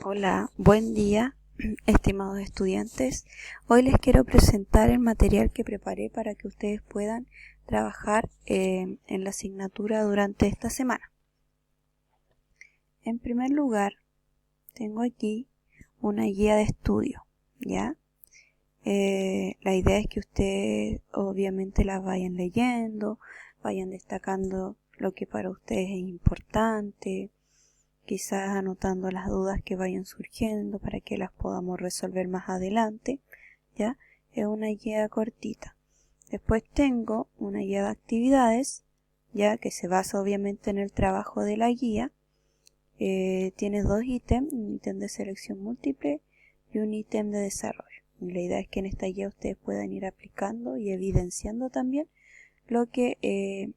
Hola, buen día, estimados estudiantes. Hoy les quiero presentar el material que preparé para que ustedes puedan trabajar en la asignatura durante esta semana. En primer lugar, tengo aquí una guía de estudio, ¿ya? La idea es que ustedes obviamente las vayan leyendo, vayan destacando lo que para ustedes es importante, quizás anotando las dudas que vayan surgiendo para que las podamos resolver más adelante, ¿ya? Es una guía cortita. Después tengo una guía de actividades, ya que se basa obviamente en el trabajo de la guía. Tiene dos ítems, un ítem de selección múltiple y un ítem de desarrollo. La idea es que en esta guía ustedes puedan ir aplicando y evidenciando también lo que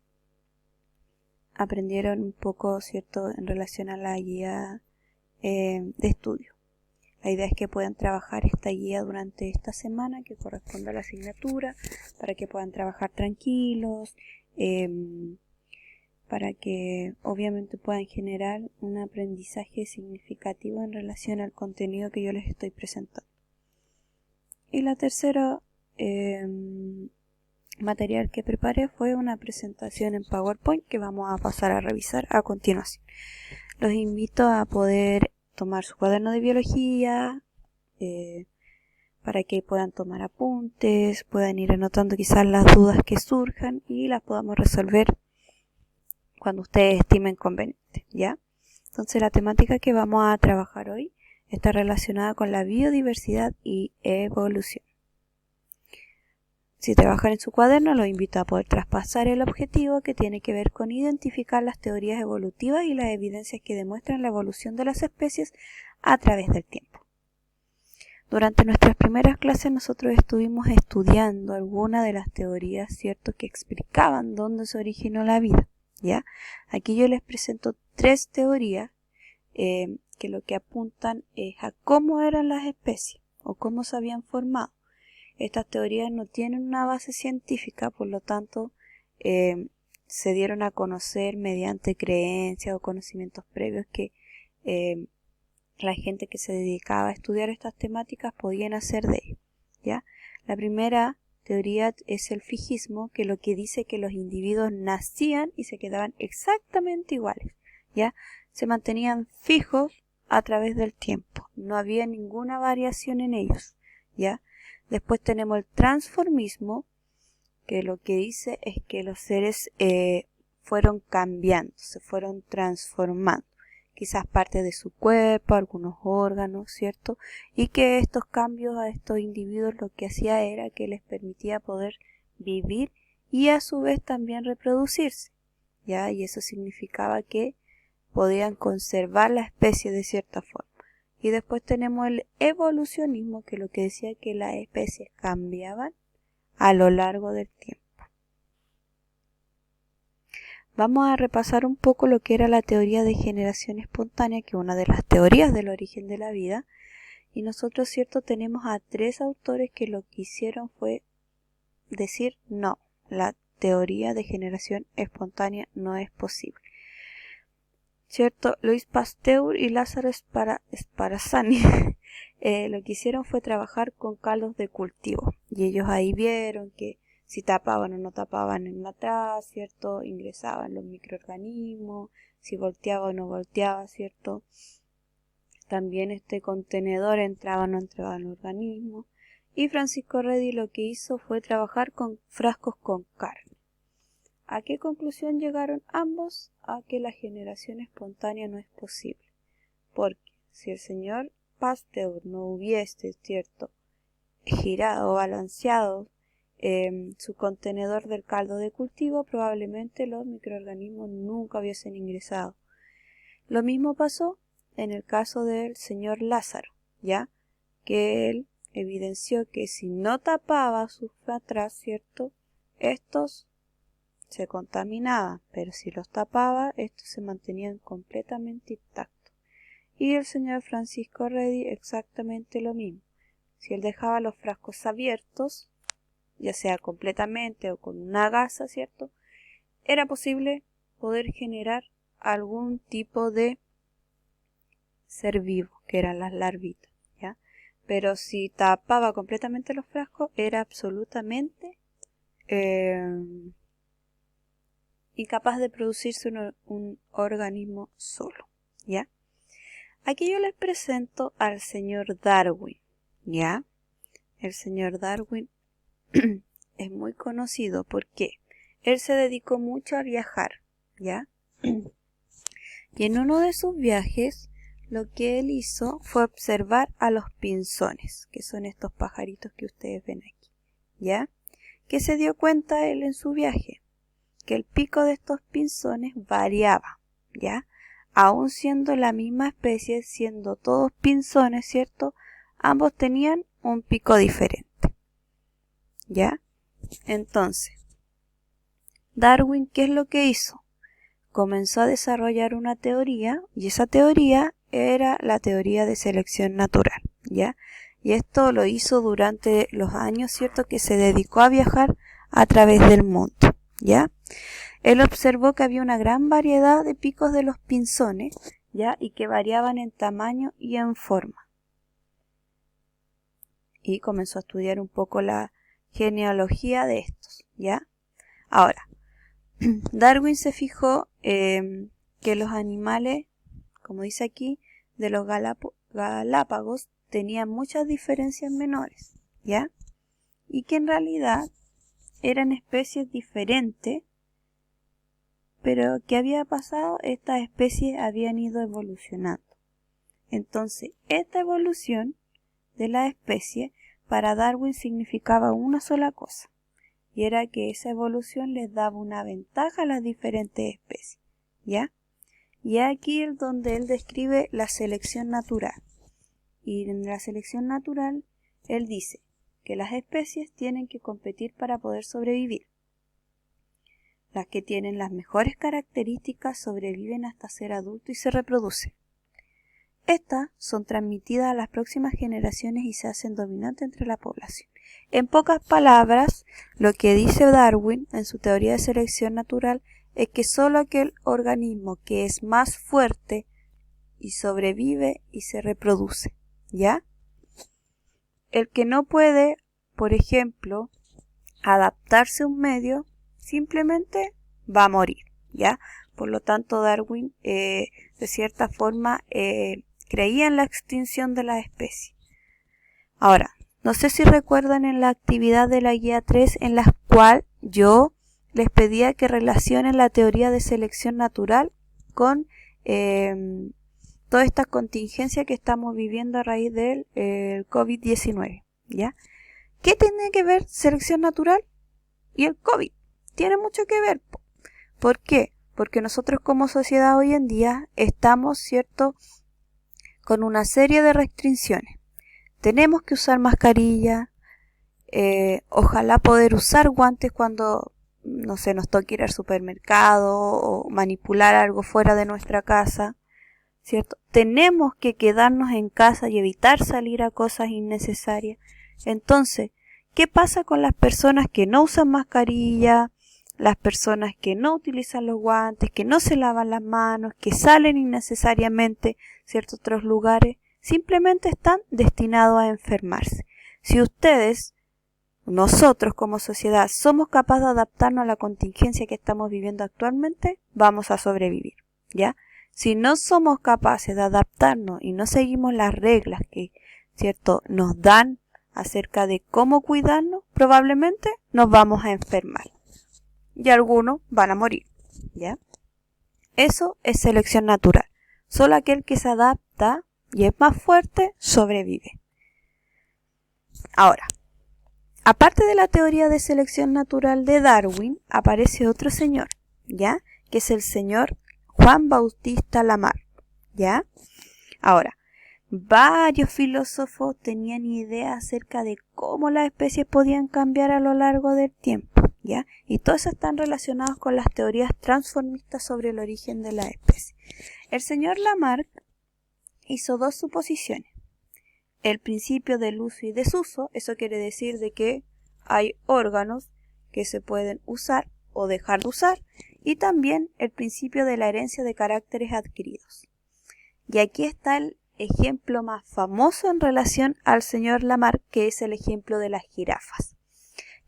aprendieron un poco, ¿cierto?, en relación a la guía de estudio. La idea es que puedan trabajar esta guía durante esta semana que corresponde a la asignatura, para que puedan trabajar tranquilos, para que obviamente puedan generar un aprendizaje significativo en relación al contenido que yo les estoy presentando. Y la tercera material que preparé fue una presentación en PowerPoint que vamos a pasar a revisar a continuación. Los invito a poder tomar su cuaderno de biología para que puedan tomar apuntes, puedan ir anotando quizás las dudas que surjan y las podamos resolver cuando ustedes estimen conveniente, ¿ya? Entonces la temática que vamos a trabajar hoy está relacionada con la biodiversidad y evolución. Si trabajan en su cuaderno, los invito a poder traspasar el objetivo que tiene que ver con identificar las teorías evolutivas y las evidencias que demuestran la evolución de las especies a través del tiempo. Durante nuestras primeras clases nosotros estuvimos estudiando algunas de las teorías, ¿cierto?, que explicaban dónde se originó la vida, ¿ya? Aquí yo les presento tres teorías que lo que apuntan es a cómo eran las especies o cómo se habían formado. Estas teorías no tienen una base científica, por lo tanto se dieron a conocer mediante creencias o conocimientos previos que la gente que se dedicaba a estudiar estas temáticas podían hacer de ello, ¿ya? La primera teoría es el fijismo, que lo que dice que los individuos nacían y se quedaban exactamente iguales, ¿ya? Se mantenían fijos a través del tiempo, no había ninguna variación en ellos, ¿ya? Después tenemos el transformismo, que lo que dice es que los seres fueron cambiando, se fueron transformando. Quizás parte de su cuerpo, algunos órganos, ¿cierto? Y que estos cambios a estos individuos lo que hacía era que les permitía poder vivir y a su vez también reproducirse, ¿ya? Y eso significaba que podían conservar la especie de cierta forma. Y después tenemos el evolucionismo, que lo que decía que las especies cambiaban a lo largo del tiempo. Vamos a repasar un poco lo que era la teoría de generación espontánea, que es una de las teorías del origen de la vida. Y nosotros, ¿cierto?, tenemos a tres autores que lo que hicieron fue decir no, la teoría de generación espontánea no es posible, ¿cierto? Louis Pasteur y Lázaro Sparazzani lo que hicieron fue trabajar con caldos de cultivo, y ellos ahí vieron que si tapaban o no tapaban el matraz, ¿cierto?, ingresaban los microorganismos, si volteaba o no volteaba, ¿cierto?, también este contenedor entraba o no entraba en el organismo. Y Francisco Redi lo que hizo fue trabajar con frascos con carne. ¿A qué conclusión llegaron ambos? A que la generación espontánea no es posible, porque si el señor Pasteur no hubiese, ¿cierto?, girado o balanceado su contenedor del caldo de cultivo, probablemente los microorganismos nunca hubiesen ingresado. Lo mismo pasó en el caso del señor Lázaro, ¿ya?, que él evidenció que si no tapaba sus matraz, ¿cierto?, estos se contaminaban, pero si los tapaba, estos se mantenían completamente intactos. Y el señor Francisco Redi exactamente lo mismo. Si él dejaba los frascos abiertos, ya sea completamente o con una gasa, ¿cierto?, era posible poder generar algún tipo de ser vivo, que eran las larvitas, ¿ya? Pero si tapaba completamente los frascos, era absolutamente incapaz de producirse un organismo solo, ¿ya? Aquí yo les presento al señor Darwin, ¿ya? El señor Darwin es muy conocido porque él se dedicó mucho a viajar, ¿ya? Y en uno de sus viajes, lo que él hizo fue observar a los pinzones, que son estos pajaritos que ustedes ven aquí, ¿ya? ¿Qué se dio cuenta él en su viaje? Que el pico de estos pinzones variaba, ¿ya? Aún siendo la misma especie, siendo todos pinzones, ¿cierto? Ambos tenían un pico diferente, ¿ya? Entonces, Darwin, ¿qué es lo que hizo? Comenzó a desarrollar una teoría, y esa teoría era la teoría de selección natural, ¿ya? Y esto lo hizo durante los años, ¿cierto?, que se dedicó a viajar a través del mundo, ¿ya? Él observó que había una gran variedad de picos de los pinzones, ¿ya? Y que variaban en tamaño y en forma. Y comenzó a estudiar un poco la genealogía de estos, ¿ya? Ahora, Darwin se fijó que los animales, como dice aquí, de los Galápagos tenían muchas diferencias menores, ¿ya? Y que en realidad eran especies diferentes, pero ¿qué había pasado? Estas especies habían ido evolucionando. Entonces, esta evolución de la especie para Darwin significaba una sola cosa, y era que esa evolución les daba una ventaja a las diferentes especies, ¿ya? Y aquí es donde él describe la selección natural. Y en la selección natural, él dice que las especies tienen que competir para poder sobrevivir. Las que tienen las mejores características sobreviven hasta ser adultos y se reproducen. Estas son transmitidas a las próximas generaciones y se hacen dominantes entre la población. En pocas palabras, lo que dice Darwin en su teoría de selección natural es que solo aquel organismo que es más fuerte y sobrevive y se reproduce, ¿ya? El que no puede, por ejemplo, adaptarse a un medio, simplemente va a morir, ¿ya? Por lo tanto, Darwin, de cierta forma, creía en la extinción de las especies. Ahora, no sé si recuerdan en la actividad de la guía 3 en la cual yo les pedía que relacionen la teoría de selección natural con toda esta contingencia que estamos viviendo a raíz del COVID-19, ¿ya? ¿Qué tiene que ver selección natural y el COVID? Tiene mucho que ver. ¿Por qué? Porque nosotros como sociedad hoy en día estamos, ¿cierto?, con una serie de restricciones. Tenemos que usar mascarilla, ojalá poder usar guantes cuando, no sé, nos toque ir al supermercado o manipular algo fuera de nuestra casa, ¿cierto? Tenemos que quedarnos en casa y evitar salir a cosas innecesarias. Entonces, ¿qué pasa con las personas que no usan mascarilla, las personas que no utilizan los guantes, que no se lavan las manos, que salen innecesariamente a ciertos otros lugares? Simplemente están destinados a enfermarse. Si ustedes, nosotros como sociedad, somos capaces de adaptarnos a la contingencia que estamos viviendo actualmente, vamos a sobrevivir, ¿ya? Si no somos capaces de adaptarnos y no seguimos las reglas que, ¿cierto?, nos dan acerca de cómo cuidarnos, probablemente nos vamos a enfermar. Y algunos van a morir, ¿ya? Eso es selección natural. Solo aquel que se adapta y es más fuerte sobrevive. Ahora, aparte de la teoría de selección natural de Darwin, aparece otro señor, ¿ya? Que es el señor Juan Bautista Lamarck, ¿ya? Ahora, varios filósofos tenían ideas acerca de cómo las especies podían cambiar a lo largo del tiempo, ¿ya? Y todos eso están relacionados con las teorías transformistas sobre el origen de las especies. El señor Lamarck hizo dos suposiciones. El principio del uso y desuso, eso quiere decir de que hay órganos que se pueden usar o dejar de usar, y también el principio de la herencia de caracteres adquiridos. Y aquí está ejemplo más famoso en relación al señor Lamarck, que es el ejemplo de las jirafas.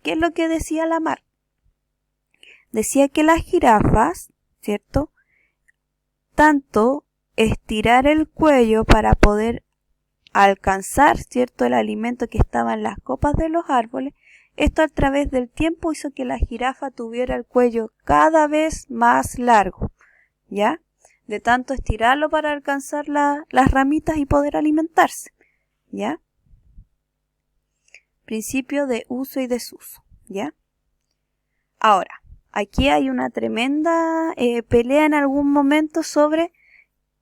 ¿Qué es lo que decía Lamarck? Decía que las jirafas, ¿cierto?, tanto estirar el cuello para poder alcanzar, ¿cierto?, el alimento que estaba en las copas de los árboles, esto a través del tiempo hizo que la jirafa tuviera el cuello cada vez más largo, ¿ya? De tanto estirarlo para alcanzar las ramitas y poder alimentarse, ¿ya? Principio de uso y desuso, ¿ya? Ahora, aquí hay una tremenda pelea en algún momento sobre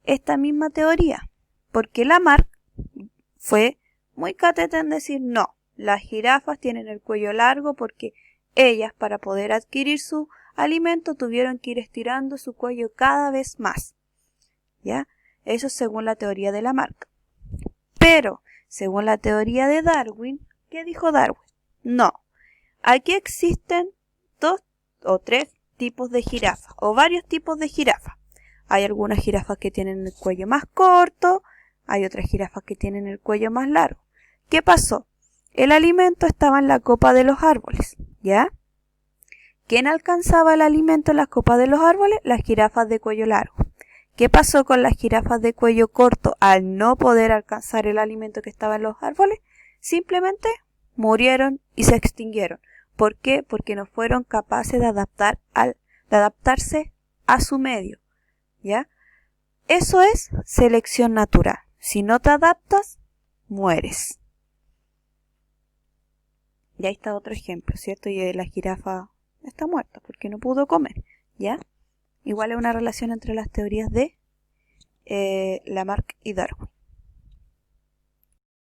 esta misma teoría, porque Lamarck fue muy catete en decir no, las jirafas tienen el cuello largo porque ellas, para poder adquirir su alimento, tuvieron que ir estirando su cuello cada vez más, ¿ya? Eso según la teoría de Lamarck. Pero, según la teoría de Darwin, ¿qué dijo Darwin? No, aquí existen 2 o 3 tipos de jirafas, o varios tipos de jirafas. Hay algunas jirafas que tienen el cuello más corto, hay otras jirafas que tienen el cuello más largo. ¿Qué pasó? El alimento estaba en la copa de los árboles, ¿ya? ¿Quién alcanzaba el alimento en las copas de los árboles? Las jirafas de cuello largo. ¿Qué pasó con las jirafas de cuello corto al no poder alcanzar el alimento que estaba en los árboles? Simplemente murieron y se extinguieron. ¿Por qué? Porque no fueron capaces de adaptarse a su medio, ¿ya? Eso es selección natural. Si no te adaptas, mueres. Y ahí está otro ejemplo, ¿cierto? Y la jirafa está muerta porque no pudo comer, ¿ya? Igual es una relación entre las teorías de Lamarck y Darwin.